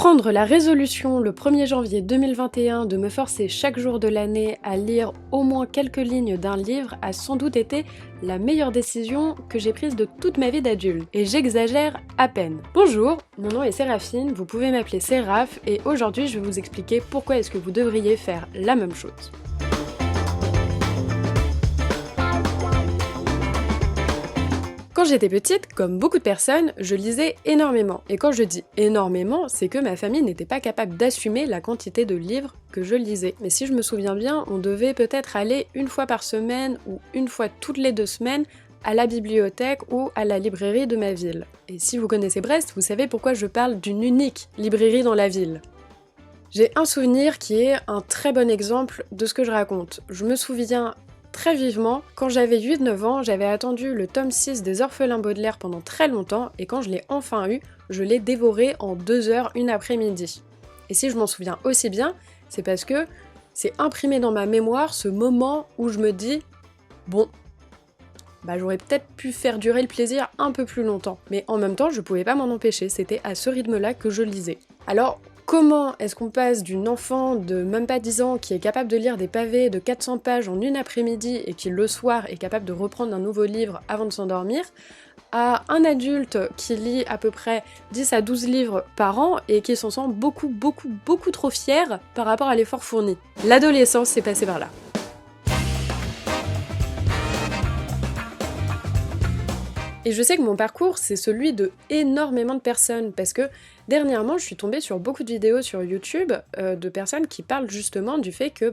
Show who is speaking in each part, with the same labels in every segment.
Speaker 1: Prendre la résolution le 1er janvier 2021 de me forcer chaque jour de l'année à lire au moins quelques lignes d'un livre a sans doute été la meilleure décision que j'ai prise de toute ma vie d'adulte. Et j'exagère à peine. Bonjour, mon nom est Séraphine, vous pouvez m'appeler Séraph et aujourd'hui je vais vous expliquer pourquoi est-ce que vous devriez faire la même chose. Quand j'étais petite, comme beaucoup de personnes, je lisais énormément. Et quand je dis énormément, c'est que ma famille n'était pas capable d'assumer la quantité de livres que je lisais. Mais si je me souviens bien, on devait peut-être aller une fois par semaine ou une fois toutes les 2 semaines à la bibliothèque ou à la librairie de ma ville. Et si vous connaissez Brest, vous savez pourquoi je parle d'une unique librairie dans la ville. J'ai un souvenir qui est un très bon exemple de ce que je raconte. Je me souviens très vivement, quand j'avais 8-9 ans, j'avais attendu le tome 6 des Orphelins Baudelaire pendant très longtemps, et quand je l'ai enfin eu, je l'ai dévoré en 2 heures une après-midi. Et si je m'en souviens aussi bien, c'est parce que c'est imprimé dans ma mémoire ce moment où je me dis « Bon, j'aurais peut-être pu faire durer le plaisir un peu plus longtemps. » Mais en même temps, je pouvais pas m'en empêcher, c'était à ce rythme-là que je lisais. Alors, comment est-ce qu'on passe d'une enfant de même pas 10 ans qui est capable de lire des pavés de 400 pages en une après-midi et qui le soir est capable de reprendre un nouveau livre avant de s'endormir, à un adulte qui lit à peu près 10 à 12 livres par an et qui s'en sent beaucoup trop fier par rapport à l'effort fourni. L'adolescence s'est passée par là. Et je sais que mon parcours, c'est celui de énormément de personnes, parce que dernièrement, je suis tombée sur beaucoup de vidéos sur YouTube de personnes qui parlent justement du fait que,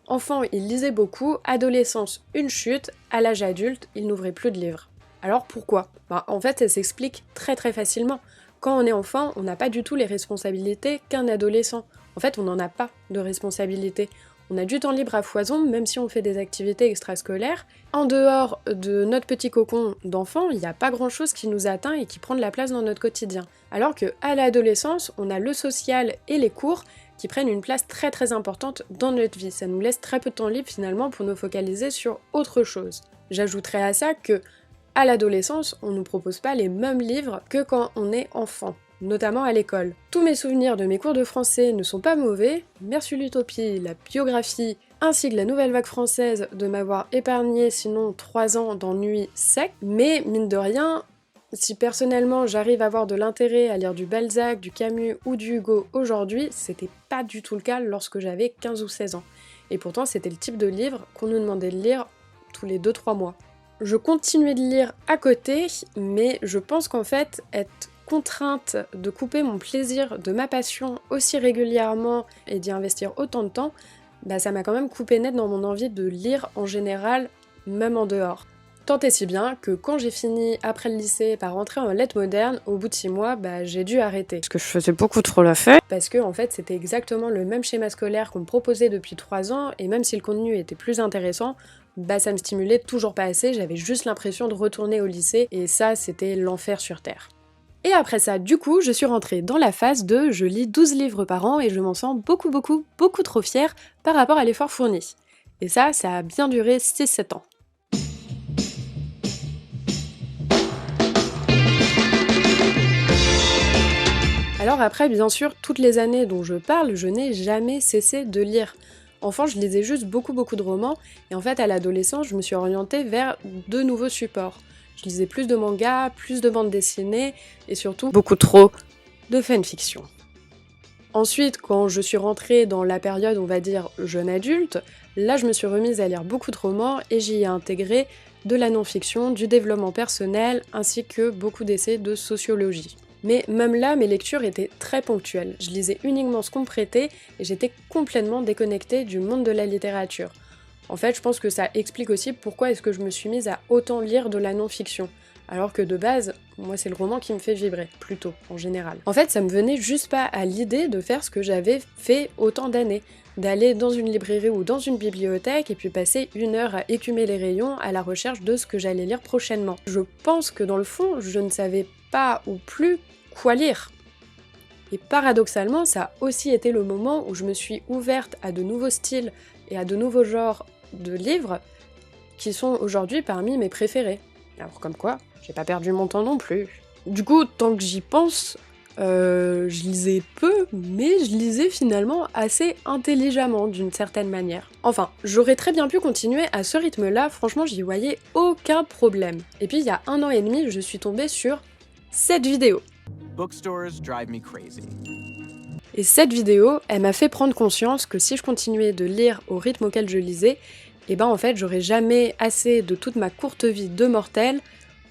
Speaker 1: enfant, ils lisaient beaucoup, adolescence, une chute, à l'âge adulte, ils n'ouvraient plus de livres. Alors pourquoi ? En fait, ça s'explique très facilement. Quand on est enfant, on n'a pas du tout les responsabilités qu'un adolescent. En fait, on n'en a pas de responsabilités. On a du temps libre à foison, même si on fait des activités extrascolaires. En dehors de notre petit cocon d'enfant, il n'y a pas grand-chose qui nous atteint et qui prend de la place dans notre quotidien. Alors qu'à l'adolescence, on a le social et les cours qui prennent une place très importante dans notre vie. Ça nous laisse très peu de temps libre finalement pour nous focaliser sur autre chose. J'ajouterais à ça que à l'adolescence, on ne nous propose pas les mêmes livres que quand on est enfant, notamment à l'école. Tous mes souvenirs de mes cours de français ne sont pas mauvais, merci l'utopie, la biographie, ainsi que la nouvelle vague française de m'avoir épargné sinon 3 ans d'ennui sec, mais mine de rien, si personnellement j'arrive à avoir de l'intérêt à lire du Balzac, du Camus ou du Hugo aujourd'hui, c'était pas du tout le cas lorsque j'avais 15 ou 16 ans. Et pourtant c'était le type de livre qu'on nous demandait de lire tous les 2-3 mois. Je continuais de lire à côté, mais je pense qu'en fait, être contrainte de couper mon plaisir de ma passion aussi régulièrement et d'y investir autant de temps, ça m'a quand même coupé net dans mon envie de lire en général, même en dehors. Tant et si bien que quand j'ai fini après le lycée par rentrer en lettres modernes, au bout de 6 mois, j'ai dû arrêter. Parce que je faisais beaucoup trop la fête. Parce que en fait c'était exactement le même schéma scolaire qu'on me proposait depuis 3 ans, et même si le contenu était plus intéressant, ça me stimulait toujours pas assez, j'avais juste l'impression de retourner au lycée, et ça c'était l'enfer sur terre. Et après ça, du coup, je suis rentrée dans la phase de je lis 12 livres par an et je m'en sens beaucoup trop fière par rapport à l'effort fourni. Et ça a bien duré 6-7 ans. Alors après, bien sûr, toutes les années dont je parle, je n'ai jamais cessé de lire. Enfant, je lisais juste beaucoup de romans, et en fait, à l'adolescence, je me suis orientée vers de nouveaux supports. Je lisais plus de mangas, plus de bandes dessinées, et surtout beaucoup trop de fanfiction. Ensuite, quand je suis rentrée dans la période, on va dire, jeune adulte, là je me suis remise à lire beaucoup de romans, et j'y ai intégré de la non-fiction, du développement personnel, ainsi que beaucoup d'essais de sociologie. Mais même là, mes lectures étaient très ponctuelles. Je lisais uniquement ce qu'on me prêtait, et j'étais complètement déconnectée du monde de la littérature. En fait, je pense que ça explique aussi pourquoi est-ce que je me suis mise à autant lire de la non-fiction. Alors que de base, moi c'est le roman qui me fait vibrer, plutôt, en général. En fait, ça me venait juste pas à l'idée de faire ce que j'avais fait autant d'années. D'aller dans une librairie ou dans une bibliothèque et puis passer 1 heure à écumer les rayons à la recherche de ce que j'allais lire prochainement. Je pense que dans le fond, je ne savais pas ou plus quoi lire. Et paradoxalement, ça a aussi été le moment où je me suis ouverte à de nouveaux styles et à de nouveaux genres de livres qui sont aujourd'hui parmi mes préférés. Alors comme quoi, j'ai pas perdu mon temps non plus. Du coup, tant que j'y pense, Je lisais peu, mais je lisais finalement assez intelligemment d'une certaine manière. Enfin, j'aurais très bien pu continuer à ce rythme-là, franchement j'y voyais aucun problème. Et puis il y a 1 an et demi, je suis tombée sur cette vidéo.
Speaker 2: Bookstores drive me crazy.
Speaker 1: Et cette vidéo, elle m'a fait prendre conscience que si je continuais de lire au rythme auquel je lisais, et ben en fait j'aurais jamais assez de toute ma courte vie de mortel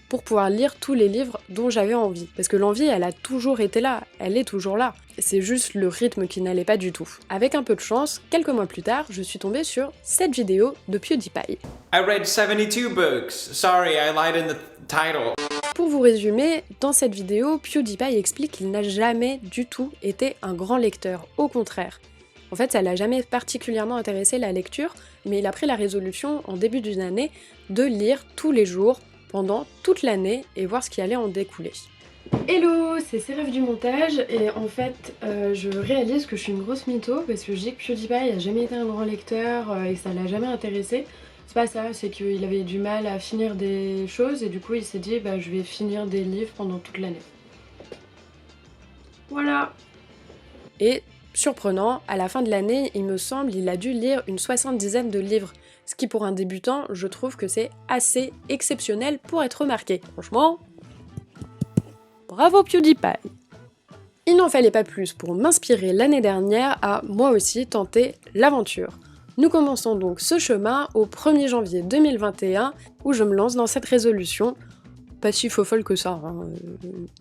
Speaker 1: pour pouvoir lire tous les livres dont j'avais envie. Parce que l'envie, elle a toujours été là, elle est toujours là. C'est juste le rythme qui n'allait pas du tout. Avec un peu de chance, quelques mois plus tard, je suis tombée sur cette vidéo de PewDiePie.
Speaker 3: I read 72 books. Sorry, I lied in the title.
Speaker 1: Pour vous résumer, dans cette vidéo, PewDiePie explique qu'il n'a jamais du tout été un grand lecteur, au contraire. En fait, ça l'a jamais particulièrement intéressé la lecture, mais il a pris la résolution en début d'une année de lire tous les jours, pendant toute l'année et voir ce qui allait en découler. Hello, c'est Séraph du montage et en fait je réalise que je suis une grosse mytho parce que je dis que PewDiePie a jamais été un grand lecteur et que ça l'a jamais intéressé. C'est pas ça, c'est qu'il avait du mal à finir des choses et du coup il s'est dit bah je vais finir des livres pendant toute l'année. Voilà. Et surprenant, à la fin de l'année, il me semble, il a dû lire une 70aine de livres. Ce qui pour un débutant, je trouve que c'est assez exceptionnel pour être remarqué. Franchement, bravo PewDiePie. Il n'en fallait pas plus pour m'inspirer l'année dernière à moi aussi tenter l'aventure. Nous commençons donc ce chemin au 1er janvier 2021 où je me lance dans cette résolution. Pas si fofolle que ça, hein,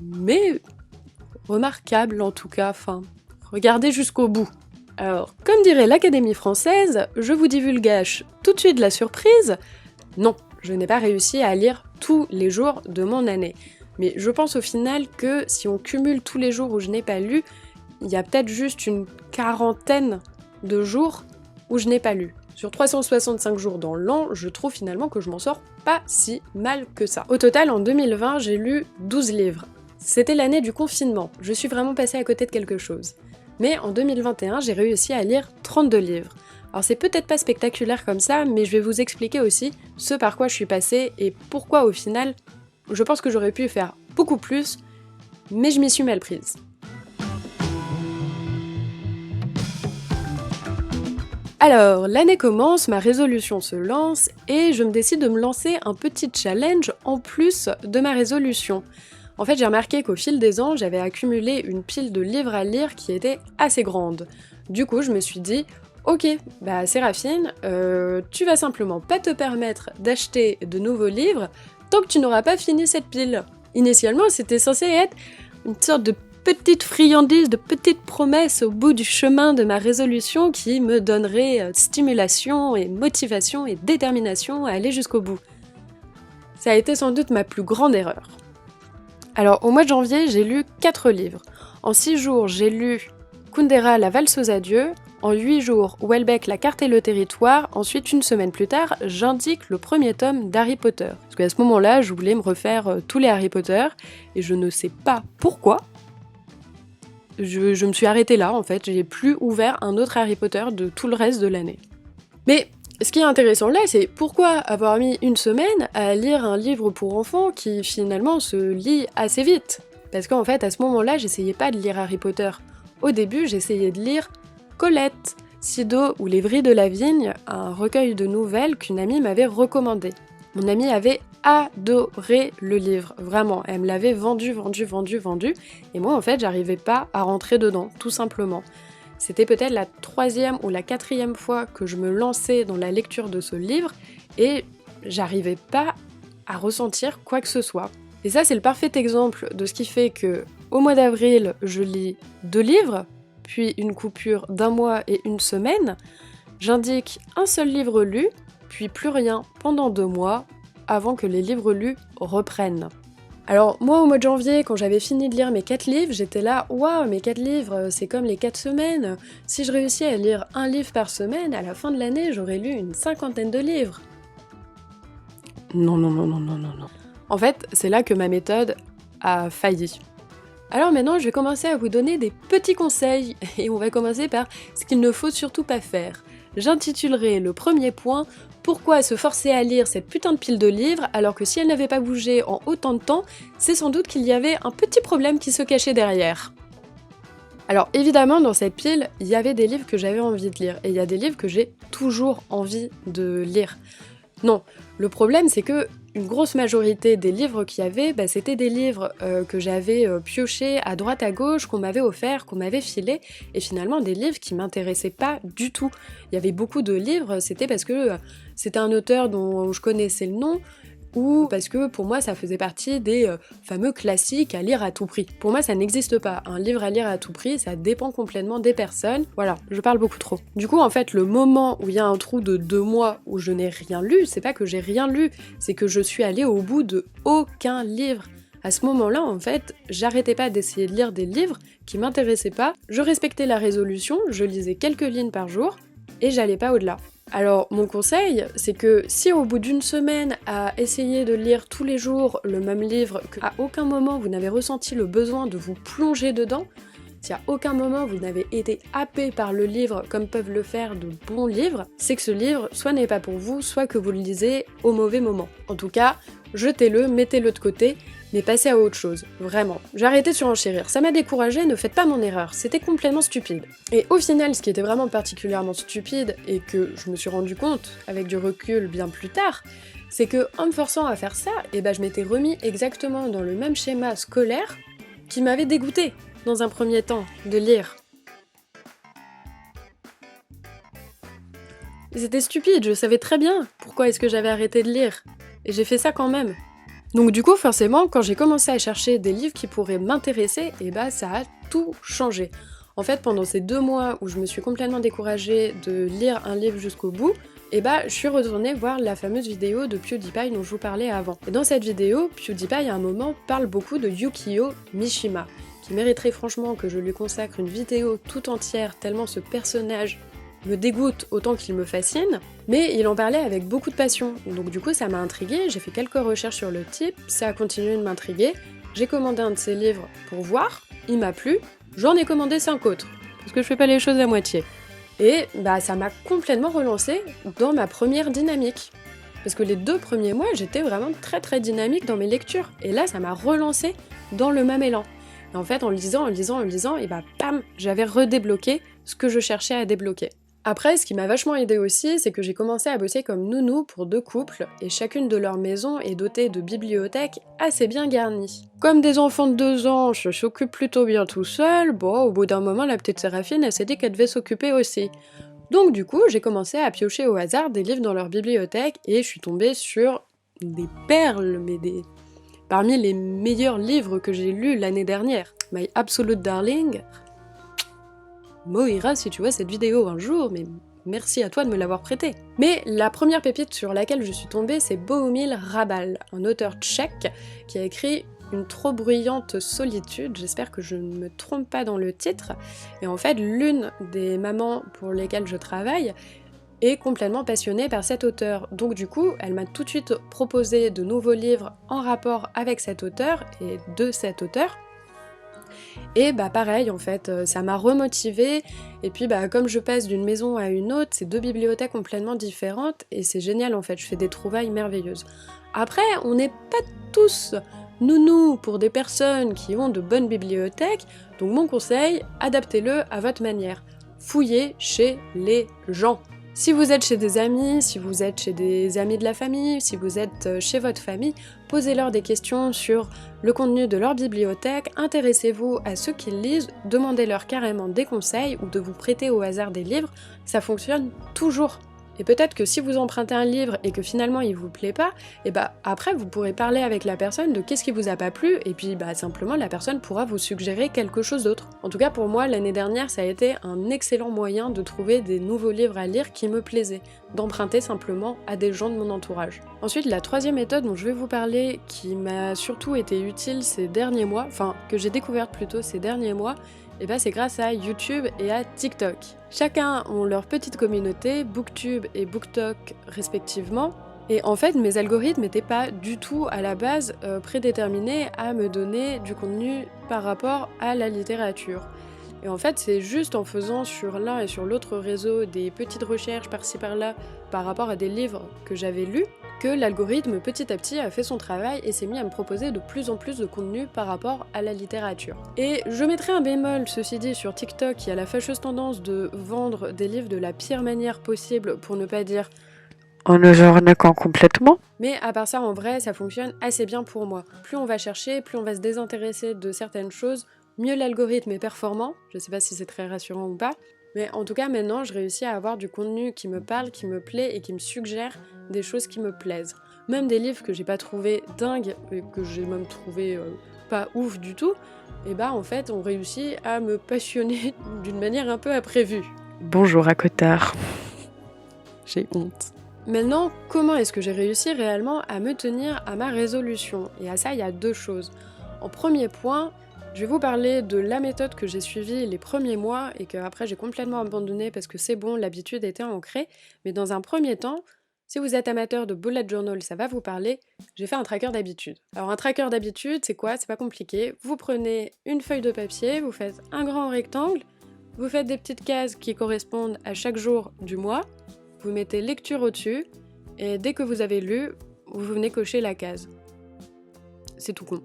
Speaker 1: mais remarquable en tout cas, enfin, regardez jusqu'au bout. Alors, comme dirait l'Académie française, je vous divulgage tout de suite la surprise. Non, je n'ai pas réussi à lire tous les jours de mon année. Mais je pense au final que si on cumule tous les jours où je n'ai pas lu, il y a peut-être juste une 40aine de jours où je n'ai pas lu. Sur 365 jours dans l'an, je trouve finalement que je m'en sors pas si mal que ça. Au total, en 2020, j'ai lu 12 livres. C'était l'année du confinement, je suis vraiment passée à côté de quelque chose. Mais en 2021, j'ai réussi à lire 32 livres. Alors c'est peut-être pas spectaculaire comme ça, mais je vais vous expliquer aussi ce par quoi je suis passée et pourquoi au final, je pense que j'aurais pu faire beaucoup plus, mais je m'y suis mal prise. Alors, l'année commence, ma résolution se lance et je me décide de me lancer un petit challenge en plus de ma résolution. En fait, j'ai remarqué qu'au fil des ans, j'avais accumulé une pile de livres à lire qui était assez grande. Du coup, je me suis dit, ok, bah Séraphine, tu vas simplement pas te permettre d'acheter de nouveaux livres tant que tu n'auras pas fini cette pile. Initialement, c'était censé être une sorte de petite friandise, de petite promesse au bout du chemin de ma résolution qui me donnerait stimulation et motivation et détermination à aller jusqu'au bout. Ça a été sans doute ma plus grande erreur. Alors, au mois de janvier, j'ai lu 4 livres. En 6 jours, j'ai lu Kundera, la valse aux adieux. En 8 jours, Houellebecq, la carte et le territoire. Ensuite, une semaine plus tard, j'indique le premier tome d'Harry Potter. Parce qu'à ce moment-là, je voulais me refaire tous les Harry Potter, et je ne sais pas pourquoi. Je me suis arrêtée là, en fait. J'ai plus ouvert un autre Harry Potter de tout le reste de l'année. Mais ce qui est intéressant là, c'est pourquoi avoir mis une semaine à lire un livre pour enfants qui finalement se lit assez vite. Parce qu'en fait, à ce moment-là, j'essayais pas de lire Harry Potter. Au début, j'essayais de lire Colette, Sido ou Les Vrilles de la Vigne, un recueil de nouvelles qu'une amie m'avait recommandé. Mon amie avait adoré le livre, vraiment, elle me l'avait vendu, et moi en fait, j'arrivais pas à rentrer dedans, tout simplement. C'était peut-être la 3e ou la 4e fois que je me lançais dans la lecture de ce livre, et j'arrivais pas à ressentir quoi que ce soit. Et ça, c'est le parfait exemple de ce qui fait que, au mois d'avril, je lis 2 livres, puis une coupure d'1 mois et 1 semaine, j'indique un seul livre lu, puis plus rien pendant 2 mois, avant que les livres lus reprennent. Alors moi au mois de janvier, quand j'avais fini de lire mes 4 livres, j'étais là, waouh, mes 4 livres, c'est comme les 4 semaines. Si je réussis à lire un livre par semaine, à la fin de l'année, j'aurais lu une 50aine de livres. Non. En fait, c'est là que ma méthode a failli. Alors maintenant, je vais commencer à vous donner des petits conseils, et on va commencer par ce qu'il ne faut surtout pas faire. J'intitulerai le premier point « pourquoi se forcer à lire cette putain de pile de livres alors que si elle n'avait pas bougé en autant de temps, c'est sans doute qu'il y avait un petit problème qui se cachait derrière. Alors évidemment, dans cette pile, il y avait des livres que j'avais envie de lire, et il y a des livres que j'ai toujours envie de lire. Non, le problème c'est que une grosse majorité des livres qu'il y avait, c'était des livres que j'avais piochés à droite à gauche, qu'on m'avait offert, qu'on m'avait filé, et finalement des livres qui m'intéressaient pas du tout. Il y avait beaucoup de livres, c'était parce que c'était un auteur dont je connaissais le nom, ou parce que pour moi ça faisait partie des fameux classiques à lire à tout prix. Pour moi ça n'existe pas, un livre à lire à tout prix, ça dépend complètement des personnes. Voilà, je parle beaucoup trop. Du coup en fait le moment où il y a un trou de 2 mois où je n'ai rien lu, c'est pas que j'ai rien lu, c'est que je suis allée au bout de aucun livre. À ce moment-là, en fait, j'arrêtais pas d'essayer de lire des livres qui m'intéressaient pas, je respectais la résolution, je lisais quelques lignes par jour, et j'allais pas au-delà. Alors, mon conseil, c'est que si au bout d'une semaine à essayer de lire tous les jours le même livre, qu'à aucun moment vous n'avez ressenti le besoin de vous plonger dedans, si à aucun moment vous n'avez été happé par le livre comme peuvent le faire de bons livres, c'est que ce livre soit n'est pas pour vous, soit que vous le lisez au mauvais moment. En tout cas, jetez-le, mettez-le de côté, mais passez à autre chose, vraiment. J'ai arrêté de surenchérir, ça m'a découragée, ne faites pas mon erreur, c'était complètement stupide. Et au final, ce qui était vraiment particulièrement stupide, et que je me suis rendu compte avec du recul bien plus tard, c'est que en me forçant à faire ça, je m'étais remis exactement dans le même schéma scolaire qui m'avait dégoûté dans un premier temps de lire. C'était stupide, je savais très bien pourquoi est-ce que j'avais arrêté de lire, et j'ai fait ça quand même. Donc du coup, forcément, quand j'ai commencé à chercher des livres qui pourraient m'intéresser, ça a tout changé. En fait, pendant ces 2 mois où je me suis complètement découragée de lire un livre jusqu'au bout, je suis retournée voir la fameuse vidéo de PewDiePie dont je vous parlais avant. Et dans cette vidéo, PewDiePie à un moment parle beaucoup de Yukio Mishima, qui mériterait franchement que je lui consacre une vidéo tout entière tellement ce personnage me dégoûte autant qu'il me fascine, mais il en parlait avec beaucoup de passion, donc du coup ça m'a intriguée, j'ai fait quelques recherches sur le type, ça a continué de m'intriguer, j'ai commandé un de ses livres pour voir, il m'a plu, j'en ai commandé 5 autres, parce que je fais pas les choses à moitié. Et ça m'a complètement relancée dans ma première dynamique. Parce que les 2 premiers mois, j'étais vraiment très très dynamique dans mes lectures, et là ça m'a relancée dans le même élan. Et en fait en lisant, et bam, j'avais redébloqué ce que je cherchais à débloquer. Après, ce qui m'a vachement aidé aussi, c'est que j'ai commencé à bosser comme nounou pour 2 couples, et chacune de leurs maisons est dotée de bibliothèques assez bien garnies. Comme des enfants de 2 ans s'occupent plutôt bien tout seuls, au bout d'un moment, la petite Séraphine, elle s'est dit qu'elle devait s'occuper aussi. Donc du coup, j'ai commencé à piocher au hasard des livres dans leur bibliothèque, et je suis tombée sur des perles, parmi les meilleurs livres que j'ai lus l'année dernière. My Absolute Darling... Moira, si tu vois cette vidéo un jour, mais merci à toi de me l'avoir prêtée. Mais la première pépite sur laquelle je suis tombée, c'est Bohumil Hrabal, un auteur tchèque qui a écrit Une trop bruyante solitude, j'espère que je ne me trompe pas dans le titre, et en fait l'une des mamans pour lesquelles je travaille est complètement passionnée par cet auteur, donc du coup elle m'a tout de suite proposé de nouveaux livres en rapport avec cet auteur et de cet auteur. Et pareil en fait, ça m'a remotivée, et puis comme je passe d'une maison à une autre, c'est 2 bibliothèques complètement différentes, et c'est génial en fait, je fais des trouvailles merveilleuses. Après, on n'est pas tous nounous pour des personnes qui ont de bonnes bibliothèques, donc mon conseil, adaptez-le à votre manière. Fouillez chez les gens. Si vous êtes chez des amis, si vous êtes chez des amis de la famille, si vous êtes chez votre famille, posez-leur des questions sur le contenu de leur bibliothèque, intéressez-vous à ce qu'ils lisent, demandez-leur carrément des conseils ou de vous prêter au hasard des livres, ça fonctionne toujours. Et peut-être que si vous empruntez un livre et que finalement il vous plaît pas, après vous pourrez parler avec la personne de qu'est-ce qui vous a pas plu, et puis simplement la personne pourra vous suggérer quelque chose d'autre. En tout cas pour moi l'année dernière ça a été un excellent moyen de trouver des nouveaux livres à lire qui me plaisaient, d'emprunter simplement à des gens de mon entourage. Ensuite la 3e méthode dont je vais vous parler, qui m'a surtout été utile ces derniers mois, que j'ai découverte plutôt ces derniers mois, c'est grâce à YouTube et à TikTok. Chacun ont leur petite communauté, Booktube et BookTok respectivement, et en fait mes algorithmes n'étaient pas du tout à la base prédéterminés à me donner du contenu par rapport à la littérature. Et en fait, c'est juste en faisant sur l'un et sur l'autre réseau des petites recherches par-ci par-là par rapport à des livres que j'avais lus que l'algorithme petit à petit a fait son travail et s'est mis à me proposer de plus en plus de contenu par rapport à la littérature. Et je mettrai un bémol, ceci dit, sur TikTok qui a la fâcheuse tendance de vendre des livres de la pire manière possible, pour ne pas dire en nous arnaquant complètement. Mais à part ça, en vrai, ça fonctionne assez bien pour moi. Plus on va chercher, plus on va se désintéresser de certaines choses, mieux l'algorithme est performant. Je sais pas si c'est très rassurant ou pas. Mais en tout cas, maintenant, je réussis à avoir du contenu qui me parle, qui me plaît et qui me suggère des choses qui me plaisent. Même des livres que j'ai pas trouvé dingues, et que j'ai même trouvé pas ouf du tout, et bah en fait, on réussit à me passionner d'une manière un peu imprévue. Bonjour à Cotard. J'ai honte. Maintenant, comment est-ce que j'ai réussi réellement à me tenir à ma résolution? Et à ça, il y a deux choses. En premier point, je vais vous parler de la méthode que j'ai suivie les premiers mois et que après j'ai complètement abandonné parce que c'est bon, l'habitude était ancrée. Mais dans un premier temps, si vous êtes amateur de bullet journal, ça va vous parler, j'ai fait un tracker d'habitude. Alors un tracker d'habitude, c'est quoi? C'est pas compliqué. Vous prenez une feuille de papier, vous faites un grand rectangle, vous faites des petites cases qui correspondent à chaque jour du mois, vous mettez lecture au-dessus, et dès que vous avez lu, vous venez cocher la case. C'est tout con.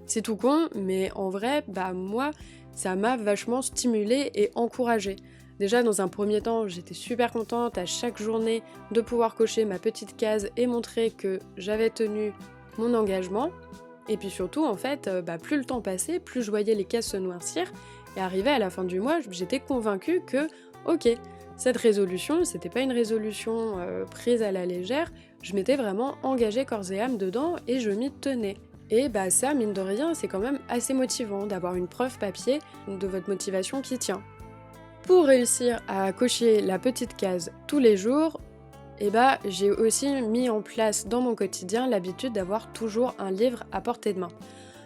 Speaker 1: C'est tout con, mais en vrai, moi, ça m'a vachement stimulée et encouragée. Déjà, dans un premier temps, j'étais super contente à chaque journée de pouvoir cocher ma petite case et montrer que j'avais tenu mon engagement. Et puis surtout, en fait, plus le temps passait, plus je voyais les cases se noircir. Et arrivé à la fin du mois, j'étais convaincue que, ok, cette résolution, c'était pas une résolution prise à la légère, je m'étais vraiment engagée corps et âme dedans et je m'y tenais. Et ça, mine de rien, c'est quand même assez motivant d'avoir une preuve papier de votre motivation qui tient. Pour réussir à cocher la petite case tous les jours, j'ai aussi mis en place dans mon quotidien l'habitude d'avoir toujours un livre à portée de main.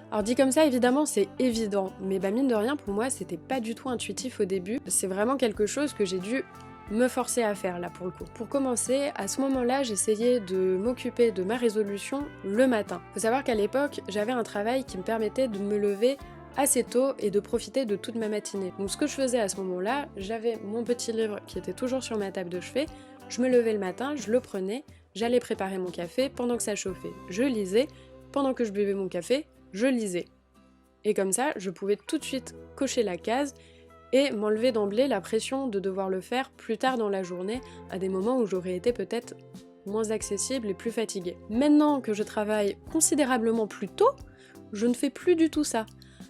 Speaker 1: Alors dit comme ça, évidemment, c'est évident, mais mine de rien, pour moi, c'était pas du tout intuitif au début. C'est vraiment quelque chose que j'ai dû me forcer à faire là pour le coup. Pour commencer, à ce moment-là, j'essayais de m'occuper de ma résolution le matin. Faut savoir qu'à l'époque, j'avais un travail qui me permettait de me lever assez tôt et de profiter de toute ma matinée. Donc ce que je faisais à ce moment-là, j'avais mon petit livre qui était toujours sur ma table de chevet, je me levais le matin, je le prenais, j'allais préparer mon café, pendant que ça chauffait, je lisais, pendant que je buvais mon café, je lisais. Et comme ça, je pouvais tout de suite cocher la case et m'enlever d'emblée la pression de devoir le faire plus tard dans la journée, à des moments où j'aurais été peut-être moins accessible et plus fatiguée. Maintenant que je travaille considérablement plus tôt, je ne fais plus du tout ça.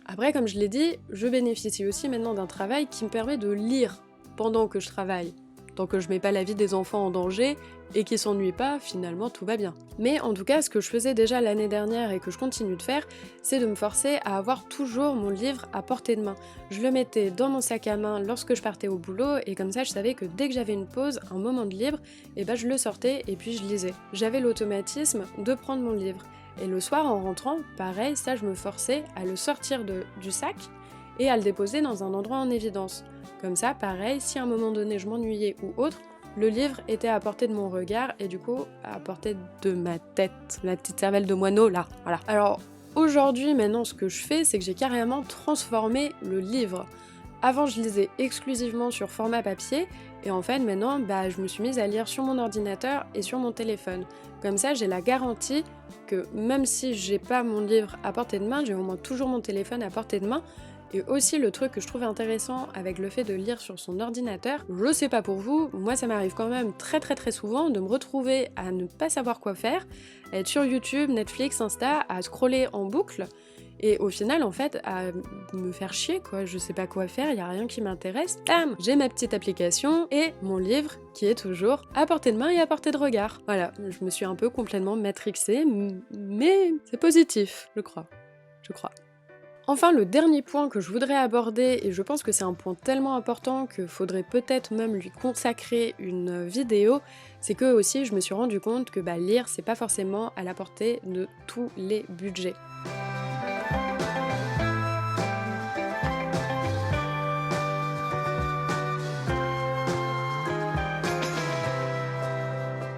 Speaker 1: Après, comme je l'ai dit, je bénéficie aussi maintenant d'un travail qui me permet de lire pendant que je travaille. Tant que je mets pas la vie des enfants en danger et qu'ils s'ennuient pas, finalement tout va bien. Mais en tout cas, ce que je faisais déjà l'année dernière et que je continue de faire, c'est de me forcer à avoir toujours mon livre à portée de main. Je le mettais dans mon sac à main lorsque je partais au boulot et comme ça je savais que dès que j'avais une pause, un moment de libre, je le sortais et puis je lisais. J'avais l'automatisme de prendre mon livre. Et le soir en rentrant, pareil, ça je me forçais à le sortir du sac et à le déposer dans un endroit en évidence. Comme ça, pareil, si à un moment donné je m'ennuyais ou autre, le livre était à portée de mon regard et du coup à portée de ma tête, la petite cervelle de moineau là, voilà. Alors aujourd'hui, maintenant ce que je fais, c'est que j'ai carrément transformé le livre. Avant je lisais exclusivement sur format papier et en fait maintenant je me suis mise à lire sur mon ordinateur et sur mon téléphone. Comme ça j'ai la garantie que même si j'ai pas mon livre à portée de main, j'ai au moins toujours mon téléphone à portée de main. Et aussi le truc que je trouve intéressant avec le fait de lire sur son ordinateur, je sais pas pour vous, moi ça m'arrive quand même très souvent de me retrouver à ne pas savoir quoi faire, à être sur YouTube, Netflix, Insta, à scroller en boucle, et au final en fait à me faire chier quoi, je sais pas quoi faire, y a rien qui m'intéresse, bam, j'ai ma petite application et mon livre qui est toujours à portée de main et à portée de regard. Voilà, je me suis un peu complètement matrixée, mais c'est positif, je crois. Enfin, le dernier point que je voudrais aborder, et je pense que c'est un point tellement important qu'il faudrait peut-être même lui consacrer une vidéo, c'est que aussi je me suis rendu compte que lire c'est pas forcément à la portée de tous les budgets.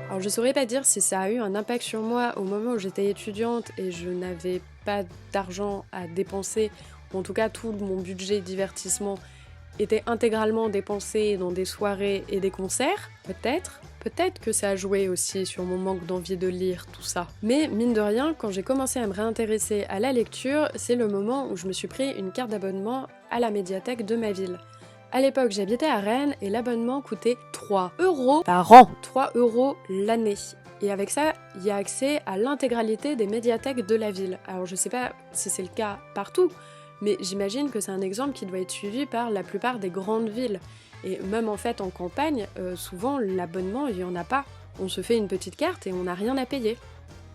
Speaker 1: Alors je saurais pas dire si ça a eu un impact sur moi au moment où j'étais étudiante et je n'avais pas d'argent à dépenser en tout cas tout mon budget divertissement était intégralement dépensé dans des soirées et des concerts, peut-être que ça a joué aussi sur mon manque d'envie de lire, tout ça. Mais mine de rien, quand j'ai commencé à me réintéresser à la lecture, c'est le moment où je me suis pris une carte d'abonnement à la médiathèque de ma ville. À l'époque, j'habitais à Rennes et l'abonnement coûtait 3 € par an. 3 € l'année. Et avec ça, il y a accès à l'intégralité des médiathèques de la ville. Alors je sais pas si c'est le cas partout, mais j'imagine que c'est un exemple qui doit être suivi par la plupart des grandes villes. Et même en fait en campagne, souvent l'abonnement, il n'y en a pas. On se fait une petite carte et on n'a rien à payer.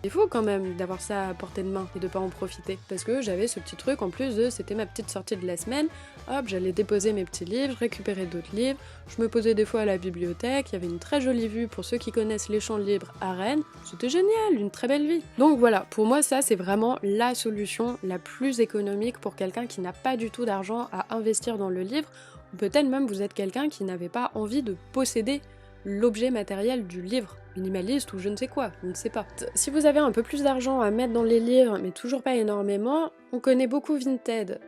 Speaker 1: C'est fou quand même d'avoir ça à portée de main et de pas en profiter. Parce que j'avais ce petit truc en plus de c'était ma petite sortie de la semaine, hop, j'allais déposer mes petits livres, récupérer d'autres livres, je me posais des fois à la bibliothèque, il y avait une très jolie vue pour ceux qui connaissent les champs libres à Rennes, c'était génial, une très belle vie. Donc voilà, pour moi ça c'est vraiment la solution la plus économique pour quelqu'un qui n'a pas du tout d'argent à investir dans le livre, ou peut-être même vous êtes quelqu'un qui n'avait pas envie de posséder l'objet matériel du livre, minimaliste ou je ne sais quoi, on ne sait pas. Si vous avez un peu plus d'argent à mettre dans les livres, mais toujours pas énormément, on connaît beaucoup Vinted.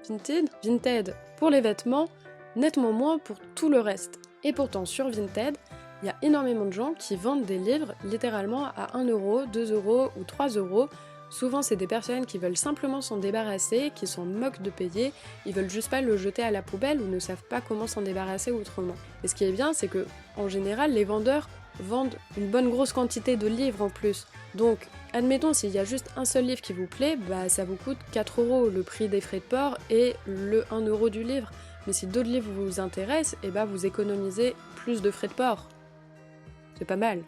Speaker 1: Vinted pour les vêtements, nettement moins pour tout le reste. Et pourtant sur Vinted, il y a énormément de gens qui vendent des livres littéralement à 1 €, 2 € ou 3 €. Souvent c'est des personnes qui veulent simplement s'en débarrasser, qui s'en moquent de payer, ils veulent juste pas le jeter à la poubelle ou ne savent pas comment s'en débarrasser autrement. Et ce qui est bien, c'est que en général les vendeurs vendent une bonne grosse quantité de livres en plus. Donc admettons s'il y a juste un seul livre qui vous plaît, bah ça vous coûte 4 € le prix des frais de port et le 1 € du livre. Mais si d'autres livres vous intéressent, et bah vous économisez plus de frais de port. C'est pas mal.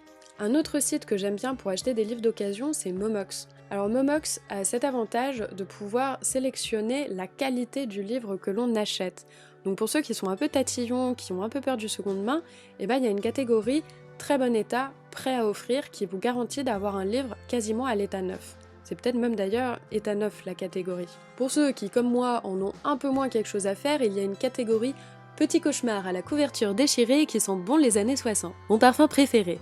Speaker 1: Un autre site que j'aime bien pour acheter des livres d'occasion, c'est Momox. Alors Momox a cet avantage de pouvoir sélectionner la qualité du livre que l'on achète. Donc pour ceux qui sont un peu tatillons, qui ont un peu peur du seconde main, il y a une catégorie très bon état, prêt à offrir, qui vous garantit d'avoir un livre quasiment à l'état neuf. C'est peut-être même d'ailleurs état neuf la catégorie. Pour ceux qui, comme moi, en ont un peu moins quelque chose à faire, il y a une catégorie Petit cauchemar à la couverture déchirée qui sent bon les années 60. Mon parfum préféré.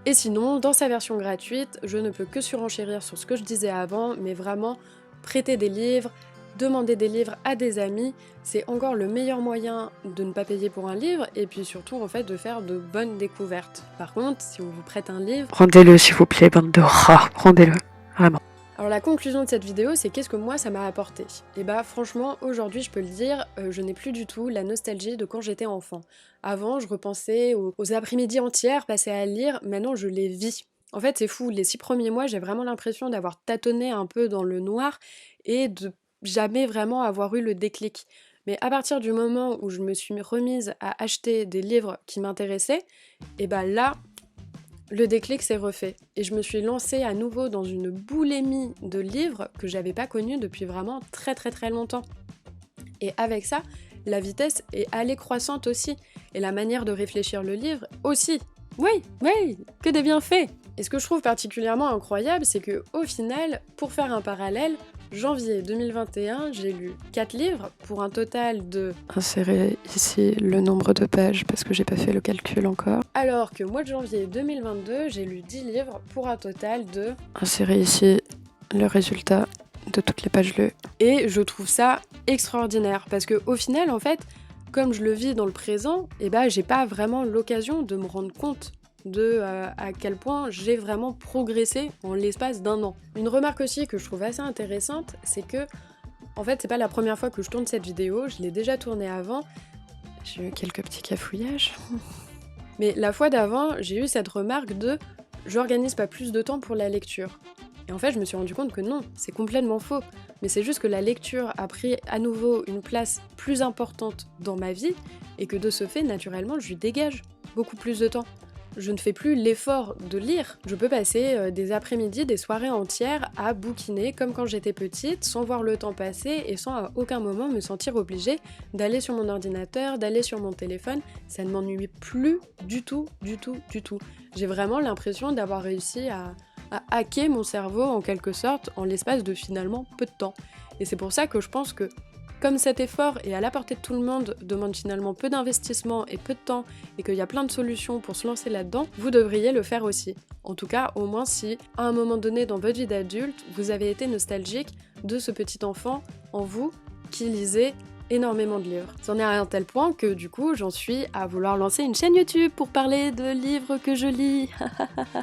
Speaker 1: Et sinon, dans sa version gratuite, je ne peux que surenchérir sur ce que je disais avant, mais vraiment, prêter des livres, demander des livres à des amis, c'est encore le meilleur moyen de ne pas payer pour un livre, et puis surtout, en fait, de faire de bonnes découvertes. Par contre, si on vous prête un livre...
Speaker 4: Rendez-le s'il vous plaît, bande de rats, rendez-le, vraiment.
Speaker 1: Alors la conclusion de cette vidéo, c'est qu'est-ce que moi ça m'a apporté. Et bah franchement, aujourd'hui je peux le dire, je n'ai plus du tout la nostalgie de quand j'étais enfant. Avant, je repensais aux après-midi entières passées à lire, maintenant je les vis. En fait c'est fou, les 6 premiers mois j'ai vraiment l'impression d'avoir tâtonné un peu dans le noir et de jamais vraiment avoir eu le déclic. Mais à partir du moment où je me suis remise à acheter des livres qui m'intéressaient, et bah là... le déclic s'est refait et je me suis lancée à nouveau dans une boulimie de livres que j'avais pas connue depuis vraiment très longtemps. Et avec ça, la vitesse est allée croissante aussi et la manière de réfléchir le livre aussi. Oui, que des bienfaits. Et ce que je trouve particulièrement incroyable, c'est que au final, pour faire un parallèle, janvier 2021, j'ai lu 4 livres pour un total de...
Speaker 4: Insérez ici le nombre de pages parce que j'ai pas fait le calcul encore.
Speaker 1: Alors que mois de janvier 2022, j'ai lu 10 livres pour un total de...
Speaker 4: Insérez ici le résultat de toutes les pages lues.
Speaker 1: Et je trouve ça extraordinaire parce que au final, en fait, comme je le vis dans le présent, j'ai pas vraiment l'occasion de me rendre compte de à quel point j'ai vraiment progressé en l'espace d'1 an. Une remarque aussi que je trouve assez intéressante, c'est que, en fait, c'est pas la première fois que je tourne cette vidéo, je l'ai déjà tournée avant.
Speaker 4: J'ai eu quelques petits cafouillages.
Speaker 1: Mais la fois d'avant, j'ai eu cette remarque de « j'organise pas plus de temps pour la lecture ». Et en fait, je me suis rendu compte que non, c'est complètement faux. Mais c'est juste que la lecture a pris à nouveau une place plus importante dans ma vie et que de ce fait, naturellement, je lui dégage beaucoup plus de temps. Je ne fais plus l'effort de lire. Je peux passer des après-midi, des soirées entières à bouquiner comme quand j'étais petite, sans voir le temps passer et sans à aucun moment me sentir obligée d'aller sur mon ordinateur, d'aller sur mon téléphone. Ça ne m'ennuie plus du tout. J'ai vraiment l'impression d'avoir réussi à hacker mon cerveau en quelque sorte en l'espace de finalement peu de temps. Et c'est pour ça que je pense que comme cet effort est à la portée de tout le monde, demande finalement peu d'investissement et peu de temps, et qu'il y a plein de solutions pour se lancer là-dedans, vous devriez le faire aussi. En tout cas, au moins si, à un moment donné dans votre vie d'adulte, vous avez été nostalgique de ce petit enfant en vous qui lisait énormément de livres. C'en est à un tel point que du coup j'en suis à vouloir lancer une chaîne YouTube pour parler de livres que je lis.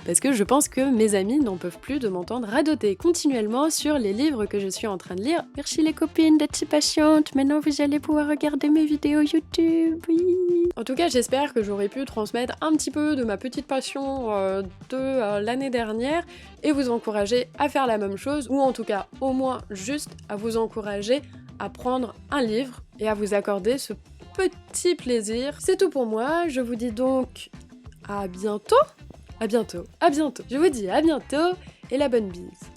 Speaker 1: Parce que je pense que mes amis n'en peuvent plus de m'entendre radoter continuellement sur les livres que je suis en train de lire. Merci les copines d'être si patientes, maintenant vous allez pouvoir regarder mes vidéos YouTube, oui. En tout cas j'espère que j'aurai pu transmettre un petit peu de ma petite passion de l'année dernière et vous encourager à faire la même chose, ou en tout cas au moins juste à vous encourager à prendre un livre et à vous accorder ce petit plaisir. C'est tout pour moi, je vous dis donc à bientôt. Je vous dis à bientôt et la bonne bise.